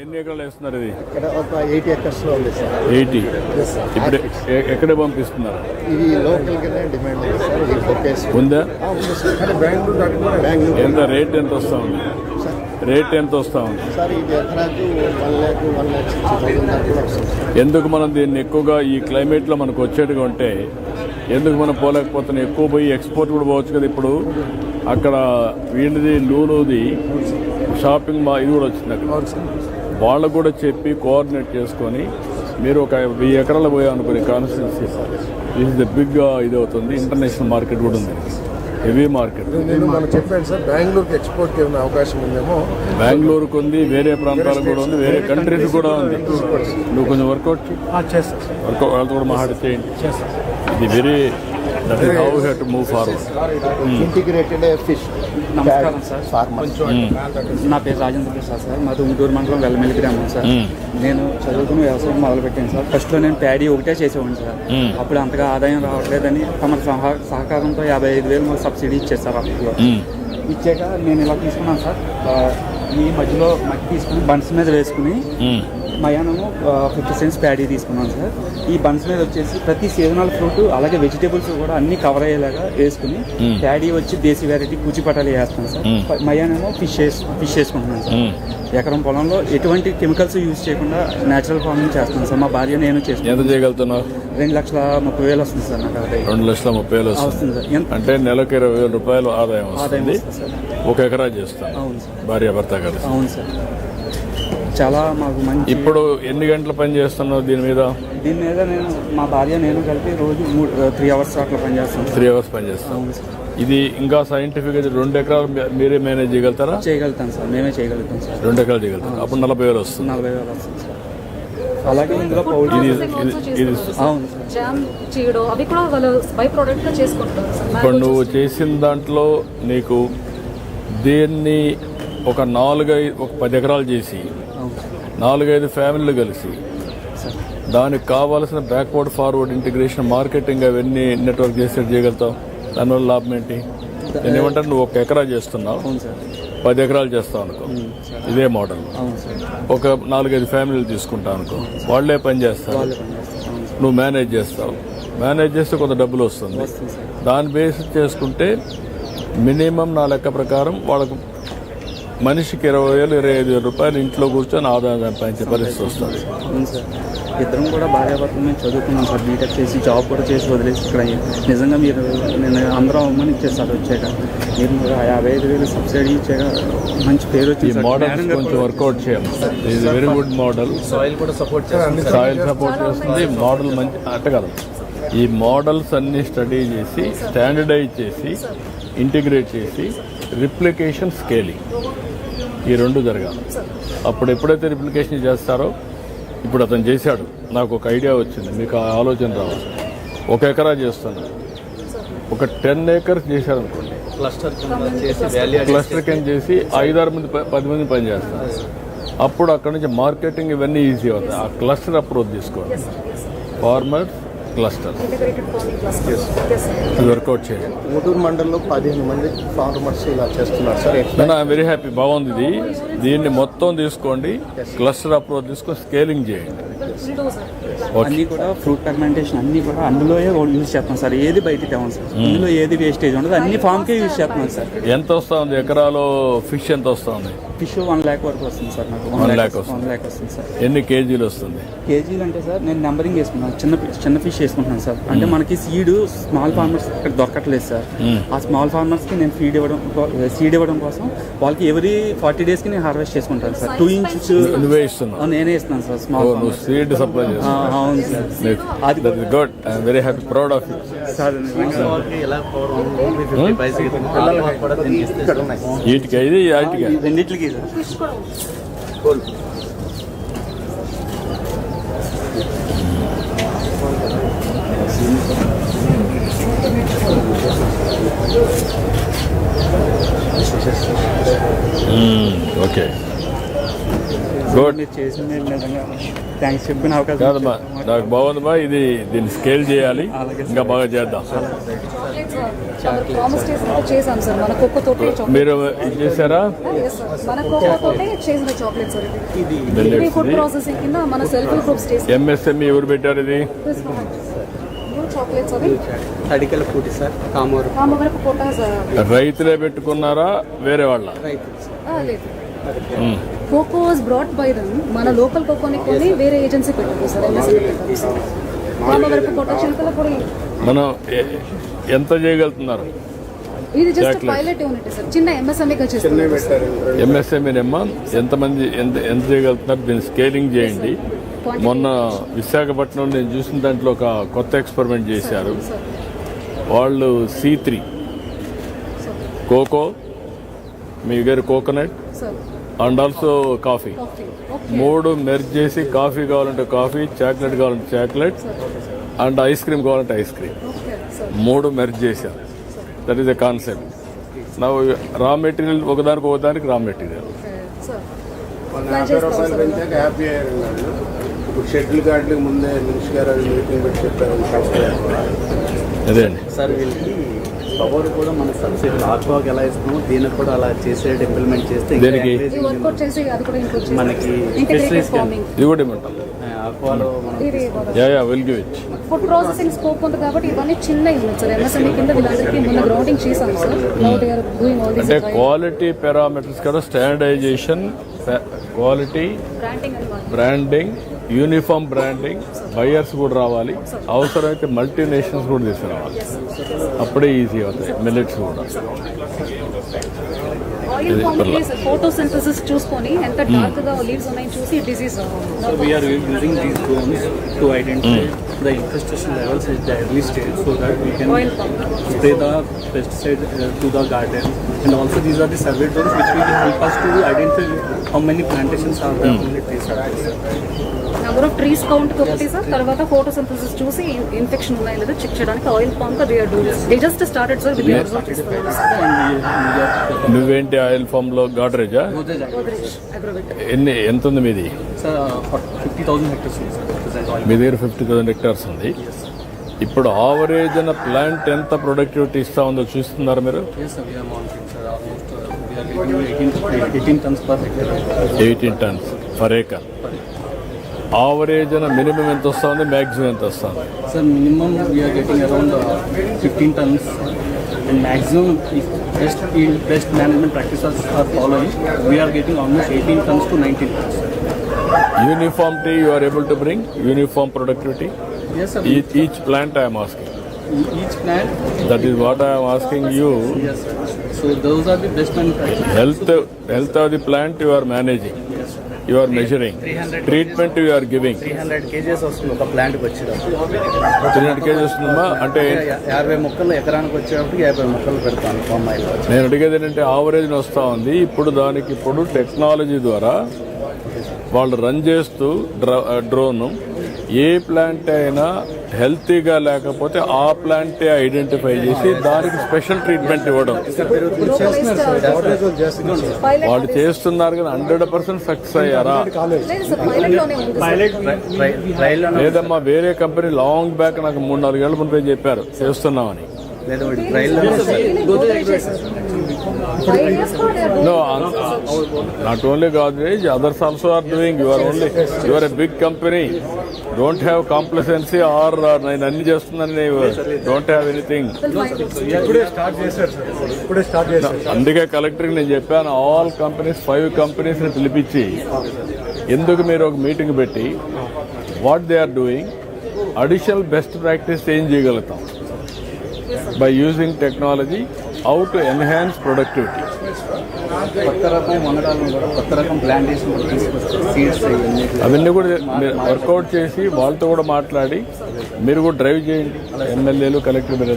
ఎన్ని ఎకరాలు వేస్తున్నారు? ఇది ఇక్కడ ఒక 80 acres లో ఉంది సార్. 80. ఇప్పుడు ఎక్కడ పంపిస్తున్నారు? ఇది లోకల్ గానే డిమాండ్ ఉంది సార్. ఇది బొకేస్ ఉందా? ఉంది సార్. కానీ బెంగళూరు ఎంత రేట్ ఎంత వస్తా ఉంది? రేట్ ఎంత వస్తా ఉంది సార్? ఇది ఎకరాకు 1,60,000 దాకా వస్తుంది. ఎందుకు మనం దీన్ని ఎక్కువగా ఈ క్లైమేట్లో మనకు వచ్చేట్టుగా ఉంటే ఎందుకు మనం పోలేకపోతున్నాం? ఎక్కువ పోయి ఎక్స్పోర్ట్ కూడా పోవచ్చు కదా. ఇప్పుడు అక్కడ వీళ్ళది లూలుది షాపింగ్ మా ఇది కూడా వచ్చింది అక్కడ. వాళ్ళకు కూడా చెప్పి కోఆర్డినేట్ చేసుకొని మీరు ఒక 1000 ఎకరాలు పోయామనుకుని constituency this is the big ఇది అవుతుంది. ఇంటర్నేషనల్ మార్కెట్ కూడా ఉంది, హెవీ మార్కెట్. నేను మనం చెప్పాను సార్, బెంగళూరుకి ఎక్స్పోర్ట్కి ఏమైనా అవకాశం ఉందేమో. బెంగళూరుకు ఉంది, వేరే ప్రాంతాలకు కూడా ఉంది, వేరే కంట్రీస్ కూడా ఉంది. నువ్వు కొంచెం వర్కౌట్ చేస్తాను. వర్కౌట్ వాళ్ళతో కూడా మాట్లాడితే ఇది very that is how have to move forward. Integrated fish. నమస్కారం సార్. ఫార్మర్. నా పేరు రాజేంద్ర ప్రసాద్ సార్. మాది ఉంటూరు మండలం వెల్లమెల్లి గ్రామం సార్. నేను చదువుకుని వ్యవసాయం మొదలుపెట్టాను సార్. ఫస్ట్లో నేను ప్యాడీ ఒకటే చేసేవాడిని సార్. అప్పుడు అంతగా ఆదాయం రావట్లేదని తమ సహకారంతో 55,000 మాకు సబ్సిడీ ఇచ్చారు సార్. అప్పట్లో ఇచ్చాక నేను ఇలా తీసుకున్నాను సార్. ఈ మధ్యలో మట్టి తీసుకుని బన్స్ మీద వేసుకుని మయానము 50 cents ప్యాడీ తీసుకున్నాను సార్. ఈ బన్స్ మీద వచ్చేసి ప్రతి సీజనల్ ఫ్రూట్ అలాగే వెజిటేబుల్స్ కూడా అన్ని కవర్ అయ్యేలాగా వేసుకుని ప్యాడీ వచ్చి దేశీ వెరైటీ కూచిపటాలు వేస్తాను సార్. మయానేమో ఫిష్ వేసుకుంటున్నాను సార్. ఎకరం పొలంలో ఎటువంటి కెమికల్స్ యూజ్ చేయకుండా నేచురల్ ఫార్మింగ్ చేస్తున్నాను సార్. మా భార్య నేను చేస్తున్నాను. ఎంత చేయగలుగుతున్నావు? 2,30,000 వస్తుంది సార్ నాకు ఆదాయం. 2,30,000 వస్తుంది సార్. అంటే నెలకు 20,000 రూపాయలు ఆదాయం వస్తుంది సార్. ఒక ఎకరా చేస్తాను. అవును సార్. భార్య భర్త కలిసి. అవును సార్. చాలా మాకు మంచి. ఇప్పుడు ఎన్ని గంటలు పని చేస్తున్నావు దీని మీద? నేను మా భార్య నేను కలిపి రోజు 3 hours అట్లా పని చేస్తాను. 3 hours పని చేస్తాను. ఇది ఇంకా సైంటిఫిక్ 2 ఎకరాలు మీరే మేనేజ్ చేయగలుగుతారా? చేయగలుగుతాం సార్, మేమే చేయగలుగుతాం సార్. 2 ఎకరాలు చేయగలుగుతాం. అప్పుడు 40,000 వస్తుంది. 40,000 వస్తుంది సార్. అలాగే ఇందులో ఇప్పుడు నువ్వు చేసిన దాంట్లో నీకు దీన్ని ఒక 10 ఎకరాలు చేసి 4-5 ఫ్యామిలీలు కలిసి దానికి కావాల్సిన బ్యాక్వర్డ్ ఫార్వర్డ్ ఇంటిగ్రేషన్ మార్కెటింగ్ అవన్నీ నెట్వర్క్ చేసేది చేయగలుగుతావు. దానివల్ల లాభం ఏంటి? నేను ఏమంటాను, నువ్వు 1 ఎకరా చేస్తున్నావు, 10 ఎకరాలు చేస్తావు అనుకో, ఇదే మోడల్. ఒక 4-5 ఫ్యామిలీలు తీసుకుంటావు అనుకో, వాళ్లే పని చేస్తారు, నువ్వు మేనేజ్ చేస్తావు. మేనేజ్ చేస్తే కొంత డబ్బులు వస్తుంది. దాన్ని బేస్ చేసుకుంటే మినిమం నా లెక్క ప్రకారం వాళ్ళకు మనిషికి 20,000-25,000 రూపాయలు ఇంట్లో కూర్చొని ఆదాయం సంపాదించే పరిస్థితి వస్తుంది. ఇద్దరం కూడా భార్యాభర్తలు మేము చదువుకున్నాం సార్. బీటెక్ చేసి జాబ్ కూడా చేసి వదిలేసి ఇక్కడ నిజంగా మీరు నేను అందరం అమ్మని ఇచ్చేస్తారు. వచ్చాక మీరు 55,000 సబ్సిడీ ఇచ్చాక మంచి పేరు వచ్చింది. మోడల్ కొంచెం వర్కౌట్ చేయాలి. ఇది వెరీ గుడ్ మోడల్. సాయిల్ కూడా సపోర్ట్ చేస్తుంది. సాయిల్ సపోర్ట్ చేస్తుంది. మోడల్ మంచి అట్ట కదా. ఈ మోడల్స్ అన్ని స్టడీ చేసి స్టాండర్డైజ్ చేసి ఇంటిగ్రేట్ చేసి రిప్లికేషన్ స్కేలింగ్ ఈ 2 జరగాలి. అప్పుడు ఎప్పుడైతే రిప్లికేషన్ చేస్తారో, ఇప్పుడు అతను చేశాడు, నాకు ఒక ఐడియా వచ్చింది, మీకు ఆ ఆలోచన రావాలి. 1 ఎకరా చేస్తాను, ఒక 10 acres చేశాడు అనుకోండి, క్లస్టర్ కింద చేసి 5-6 మంది 10 మంది పని చేస్తారు. అప్పుడు అక్కడ నుంచి మార్కెటింగ్ ఇవన్నీ ఈజీ అవుతాయి. ఆ క్లస్టర్ అప్రోచ్ తీసుకోవాలి. ఫార్మర్స్ క్లస్టర్ వర్కౌట్ చేయండి. గుంటూరు మండలంలో 15 మంది ఫార్మర్స్ ఇలా చేస్తున్నారు సార్. I'm very happy. బాగుంది. దీన్ని మొత్తం తీసుకోండి, క్లస్టర్ అప్రోచ్ తీసుకొని స్కేలింగ్ చేయండి. అన్ని కూడా ఫ్రూట్ ఫర్మెంటేషన్ అన్ని కూడా అందులో యూజ్ చేస్తాం సార్. ఏది బయట తేవం సార్. ఇందులో ఏది వేస్టేజ్ ఉండదు, అన్ని ఫామ్కే యూజ్ చేస్తున్నాం సార్. ఎంత వస్తా ఉంది ఎకరాలో? ఫిష్ ఎంత వస్తా ఉంది? ఫిష్ 1 lakh వరకు వస్తుంది సార్. నాకు 1 lakh వస్తుంది సార్. ఎన్ని కేజీలు వస్తుంది? కేజీలు అంటే సార్ నేను నెంబరింగ్ వేసుకున్నాను. చిన్న ఫిష్ వేసుకుంటున్నాను సార్. అంటే మనకి సీడ్ స్మాల్ ఫార్మర్స్ ఇక్కడ దొరకట్లేదు సార్. ఆ స్మాల్ ఫార్మర్స్ కి నేను సీడ్ ఇవ్వడం కోసం వాళ్ళకి ఎవరీ 40 days కి నేను హార్వెస్ట్ చేసుకుంటాను సార్. 2 inches నువ్వే ఇస్తున్నావు? నేనే ఇస్తున్నాను సార్. స్మాల్ సీడ్ సప్లై చేస్తాను. అవును సార్. అది good. I'm very happy, proud of you sir. వీటికి ఇది వాటికి రెండింటికి సార్. ఓకే. గుడ్. మీరు చేసిన నిజంగా థ్యాంక్స్ చెప్పిన అవకాశం కాదమ్మా, నాకు బాగుందమ్మా. దీన్ని స్కేల్ చేయాలి, ఇంకా బాగా చేద్దాం. ప్రామిస్ చేసాం సార్ మన కోకో తోటే చాక్లెట్. మీరు ఇది చేశారా? Yes, sir. మన కోకో తోటే చేసిన చాక్లెట్ సార్ ఇది. ఇది ఫుడ్ ప్రాసెసింగ్ కింద మన సెల్ఫ్ గ్రూప్స్ చేసిన ఎంఎస్ఎంఈ ఎవరు పెట్టారు ఇది? చాక్లెట్స్ అవి తడికల పూటి సార్ కామూరు రామవరపు కోట సార్. రైతులే పెట్టుకున్నారా వేరే వాళ్ళ? లేదు, cocoa was brought by them. మన లోకల్ కోకోని కొని వేరే ఏజెన్సీ పెట్టారు సార్. రామవరపు కోట చిలుకల పొడి. మనం ఎంత చేయగలుగుతున్నారు? ఇది just Chocolate. Pilot unit sir, చిన్న ఎంఎస్ఎంఈగా చేస్తున్నారు. ఎంఎస్ఎంఈనమ్మా, ఎంతమంది ఎంత చేయగలుగుతున్నారు? దీన్ని స్కేలింగ్ చేయండి. మొన్న విశాఖపట్నంలో నేను చూసిన దాంట్లో ఒక కొత్త ఎక్స్పెరిమెంట్ చేశారు వాళ్ళు. C3 కోకో, మీ దగ్గర coconut sir and also coffee, coffee మూడు మెర్జ్ చేసి కాఫీ కావాలంటే కాఫీ, చాక్లెట్ కావాలంటే చాక్లెట్ అండ్ ఐస్ క్రీమ్ కావాలంటే ఐస్ క్రీమ్, ఓకే సార్. మూడు మెర్జ్ చేశారు. That is the concept. నా రా మెటీరియల్ ఒకదానికి రా మెటీరియల్. సార్ వాళ్ళు 50 రూపాయలు పెంచాక హ్యాపీ అయ్యారు వాళ్ళు. ఇప్పుడు షెడ్యూల్ గార్డులకు ముందే మినిస్టర్ గారు మీటింగ్ పెట్టి చెప్పారు. అదే అండి. సార్ వీళ్ళకి పవర్ కూడా మన సబ్సిడీ ఆక్వాకి ఎలా ఇస్తున్నామో దీనికి కూడా అలా చేసేటట్టు ఇంప్లిమెంట్ చేస్తే ఇంకా దేనికి? ఈ వర్కౌట్ చేసి అది కూడా ఇంక్లూడ్ చేసి మనకి ఇంటిగ్రేటెడ్ fisheries ఫార్మింగ్. ఇది కూడా ఇవ్వమంటారు. ఆక్వాలో మనం ఇది yeah will give it. Food processing scope ఉంది కాబట్టి ఇవన్నీ చిన్న యూనిట్ సార్. ఎంఎస్ఎంఈ కింద వీళ్ళందరికీ మొన్న గ్రౌండింగ్ చేశాం sir. Now they are doing all అంటే దిస్ క్వాలిటీ పారామీటర్స్ కూడా standardisation, quality, branding and branding, uniform branding, buyers కూడా రావాలి. అవసరమైతే మల్టీనేషనల్స్ కూడా తీసుకురావాలి. అప్పుడే ఈజీ అవుతాయి మిల్లెట్స్ కూడా. ఆయిల్ క్వాంటిటీస్ ఫోటోసింథసిస్ చూసుకొని ఎంత డార్క్ గా లీవ్స్ ఉన్నాయని చూసి disease So we are using these drones to identify the infestation levels at the early stage so that we can Oil pump. spray the pesticide to the garden. And also these are the survey drones which will help us to identify how many plantations are there, how many trees are there. Number of trees count ఒకటి sir. తర్వాత photosynthesis చూసి infection ఉన్నాయో లేదో check చేయడానికి oil pump they are doing. They just started sir with result నువ్వేంటి oil palm లో గాడ్రేజా? ఎంత ఉంది మీది? Sir, 50,000 hectares is present oil. మీ దగ్గర 50,000 హెక్టార్స్ ఉంది. ఇప్పుడు ఆవరేజ్ అన్న ప్లాంట్ ఎంత ప్రొడక్టివిటీ ఇస్తా ఉందో చూస్తున్నారు మీరు? Yes, sir, we are monitoring, sir. Almost we are getting 18 tons per hectare. 18 tons for acre. Average అన్న మినిమం ఎంత వస్తా ఉంది, మ్యాక్సిమం ఎంత వస్తా ఉంది? Sir, minimum we are getting around 15 tons, and maximum if best management practices are following, we are getting almost 18 tons to 19 tons. Uniformity you are able to bring? Uniform productivity? Yes, sir. Each plant I am asking. Each plant. That is what I am asking you. Yes, sir. So those are the best manufacturing. Health of the plant you are managing. You are measuring. Treatment you are giving. 300 kgs వస్తుంది ఒక ప్లాంట్కి వచ్చేటప్పుడు. 300 kg వస్తుందమ్మా. అంటే 50 మొక్కలు ఎకరానికి వచ్చేటప్పుడు 50 మొక్కలు పెడతాను బొమ్మాయిలో. నేను అడిగేది ఏంటంటే ఆవరేజ్ వస్తూ ఉంది. ఇప్పుడు టెక్నాలజీ ద్వారా వాళ్ళు రన్ చేస్తూ డ్రోన్ ఏ ప్లాంట్ అయినా హెల్తీగా లేకపోతే ఆ ప్లాంటే ఐడెంటిఫై చేసి దానికి స్పెషల్ ట్రీట్మెంట్ ఇవ్వడం వాళ్ళు చేస్తున్నారు. కానీ 100% సక్సెస్ అయ్యారా? లేదు సార్, పైలట్ లోనే ఉంది సార్. లేదమ్మా, వేరే కంపెనీ లాంగ్ బ్యాక్ నాకు 3-4 ఏళ్ల ముందే చెప్పారు చేస్తున్నామని. లేదా ట్రైల్లో No, not only Godrej, others also are doing. You are a big company. Don't have complacency or నేను అన్ని చేస్తున్నాను. Don't have anything. అందుకే కలెక్టర్కి నేను చెప్పాను, ఆల్ కంపెనీస్ 5 కంపెనీస్ని పిలిపించి ఎందుకు మీరు ఒక మీటింగ్ పెట్టి what they are doing, additional best practice ఏం చేయగలుగుతాం by using technology, how to enhance productivity. కొత్త రకం వంగడాలను కూడా కొత్త రకం ప్లాంటేషన్ కూడా తీసుకొస్తారు. సీడ్స్ అవన్నీ కూడా వర్కౌట్ చేసి వాళ్ళతో కూడా మాట్లాడి మీరు కూడా డ్రైవ్ చేయండి. ఎమ్మెల్యేలు, కలెక్టర్ మీరు